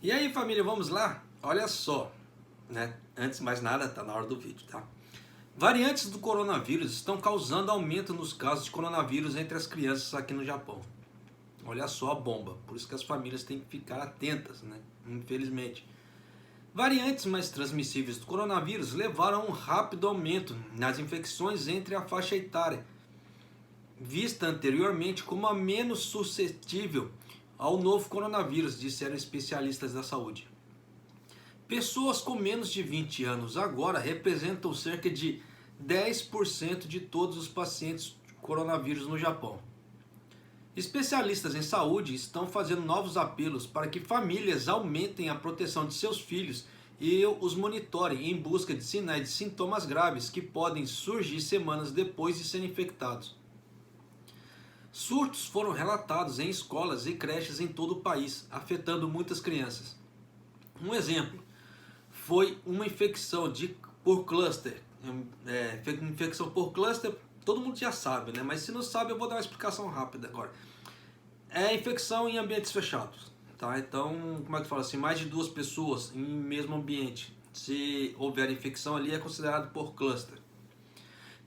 E aí, família, vamos lá? Olha só, né? Antes de mais nada, tá na hora do vídeo, tá? Variantes do coronavírus estão causando aumento nos casos de coronavírus entre as crianças aqui no Japão. Olha só a bomba, por isso que as famílias têm que ficar atentas, né? Infelizmente. Variantes mais transmissíveis do coronavírus levaram a um rápido aumento nas infecções entre a faixa etária, vista anteriormente como a menos suscetível ao novo coronavírus, disseram especialistas da saúde. Pessoas com menos de 20 anos agora representam cerca de 10% de todos os pacientes de coronavírus no Japão. Especialistas em saúde estão fazendo novos apelos para que famílias aumentem a proteção de seus filhos e os monitorem em busca de sinais de sintomas graves que podem surgir semanas depois de serem infectados. Surtos foram relatados em escolas e creches em todo o país, afetando muitas crianças. Um exemplo foi uma infecção por cluster. Infecção por cluster, todo mundo já sabe, né? Mas se não sabe, eu vou dar uma explicação rápida agora. É infecção em ambientes fechados, tá? Então, como é que fala assim? Mais de 2 pessoas em mesmo ambiente. Se houver infecção ali, é considerado por cluster.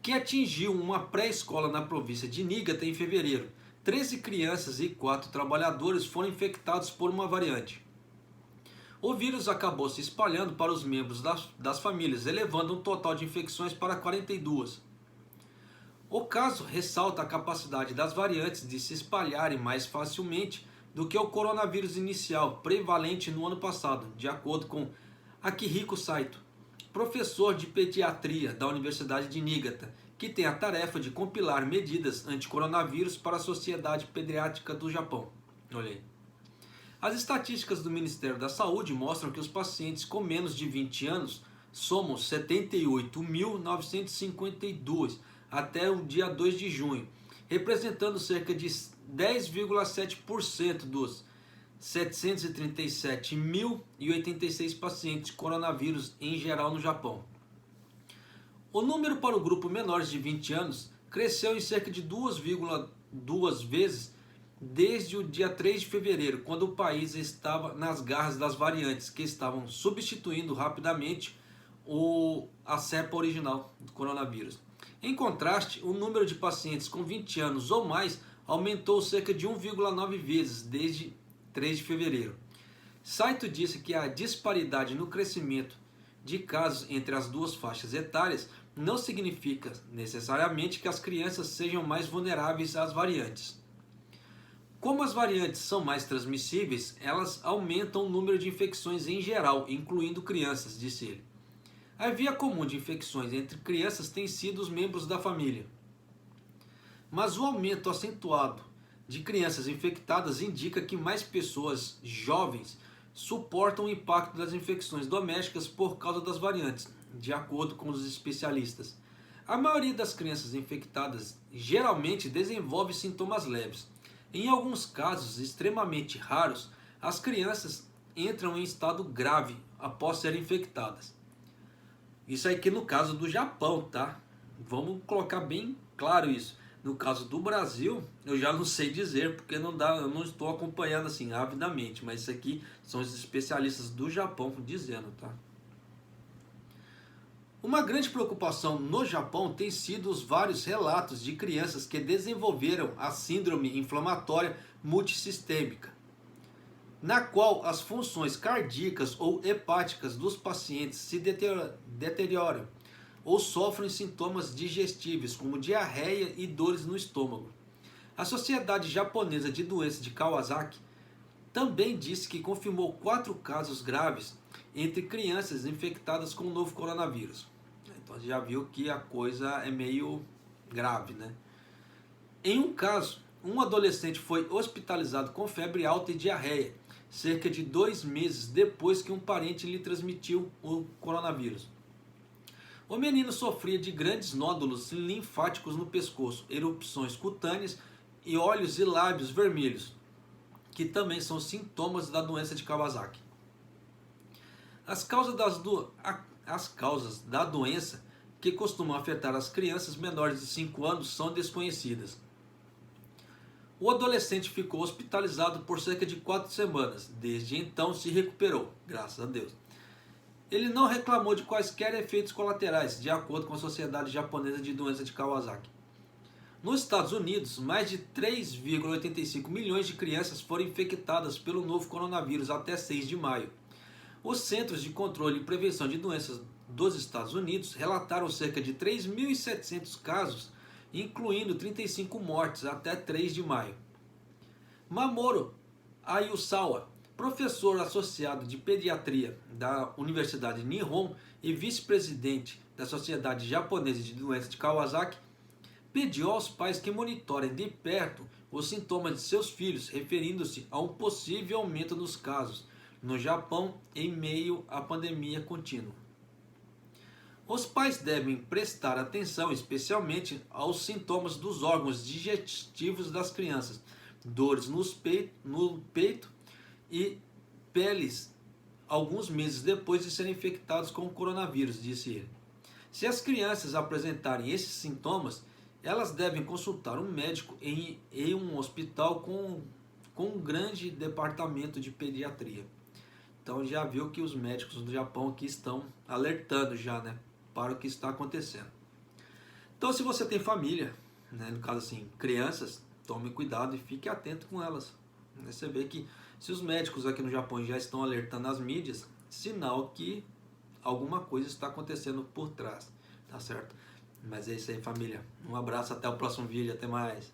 Que atingiu uma pré-escola na província de Niigata em fevereiro. 13 crianças e 4 trabalhadores foram infectados por uma variante. O vírus acabou se espalhando para os membros das famílias, elevando um total de infecções para 42. O caso ressalta a capacidade das variantes de se espalharem mais facilmente do que o coronavírus inicial, prevalente no ano passado, de acordo com Akihiko Saito, professor de pediatria da Universidade de Niigata, que tem a tarefa de compilar medidas anti-coronavírus para a Sociedade Pediátrica do Japão. Olha aí. As estatísticas do Ministério da Saúde mostram que os pacientes com menos de 20 anos somam 78.952 até o dia 2 de junho, representando cerca de 10,7% dos 737.086 pacientes de coronavírus em geral no Japão. O número para o grupo menores de 20 anos cresceu em cerca de 2,2 vezes desde o dia 3 de fevereiro, quando o país estava nas garras das variantes que estavam substituindo rapidamente a cepa original do coronavírus. Em contraste, o número de pacientes com 20 anos ou mais aumentou cerca de 1,9 vezes desde 3 de fevereiro. Saito disse que a disparidade no crescimento de casos entre as duas faixas etárias não significa necessariamente que as crianças sejam mais vulneráveis às variantes. Como as variantes são mais transmissíveis, elas aumentam o número de infecções em geral, incluindo crianças, disse ele. A via comum de infecções entre crianças tem sido os membros da família. Mas o aumento acentuado de crianças infectadas indica que mais pessoas jovens suportam o impacto das infecções domésticas por causa das variantes, de acordo com os especialistas. A maioria das crianças infectadas geralmente desenvolve sintomas leves. Em alguns casos extremamente raros, as crianças entram em estado grave após serem infectadas. Isso aqui no caso do Japão, tá? Vamos colocar bem claro isso. No caso do Brasil, eu já não sei dizer, porque eu não estou acompanhando assim avidamente, mas isso aqui são os especialistas do Japão dizendo, tá? Uma grande preocupação no Japão tem sido os vários relatos de crianças que desenvolveram a síndrome inflamatória multissistêmica, na qual as funções cardíacas ou hepáticas dos pacientes se deterioram ou sofrem sintomas digestíveis, como diarreia e dores no estômago. A Sociedade Japonesa de Doenças de Kawasaki também disse que confirmou 4 casos graves entre crianças infectadas com o novo coronavírus. Então já viu que a coisa é meio grave, né? Em um caso, um adolescente foi hospitalizado com febre alta e diarreia, cerca de 2 meses depois que um parente lhe transmitiu o coronavírus. O menino sofria de grandes nódulos linfáticos no pescoço, erupções cutâneas e olhos e lábios vermelhos, que também são sintomas da doença de Kawasaki. As causas da doença que costumam afetar as crianças menores de 5 anos são desconhecidas. O adolescente ficou hospitalizado por cerca de 4 semanas. Desde então se recuperou, graças a Deus. Ele não reclamou de quaisquer efeitos colaterais, de acordo com a Sociedade Japonesa de Doença de Kawasaki. Nos Estados Unidos, mais de 3,85 milhões de crianças foram infectadas pelo novo coronavírus até 6 de maio. Os Centros de Controle e Prevenção de Doenças dos Estados Unidos relataram cerca de 3.700 casos, incluindo 35 mortes até 3 de maio. Mamoru Ayusawa, professor associado de pediatria da Universidade Nihon e vice-presidente da Sociedade Japonesa de Doenças de Kawasaki, pediu aos pais que monitorem de perto os sintomas de seus filhos, referindo-se a um possível aumento dos casos no Japão em meio à pandemia contínua. Os pais devem prestar atenção especialmente aos sintomas dos órgãos digestivos das crianças, dores no peito e peles alguns meses depois de serem infectados com o coronavírus, disse ele. Se as crianças apresentarem esses sintomas, elas devem consultar um médico em um hospital com um grande departamento de pediatria. Então já viu que os médicos do Japão aqui estão alertando já, né, para o que está acontecendo. Então se você tem família, né, no caso assim, crianças, tome cuidado e fique atento com elas. Você vê que se os médicos aqui no Japão já estão alertando as mídias, sinal que alguma coisa está acontecendo por trás, tá certo? Mas é isso aí, família. Um abraço, até o próximo vídeo, até mais.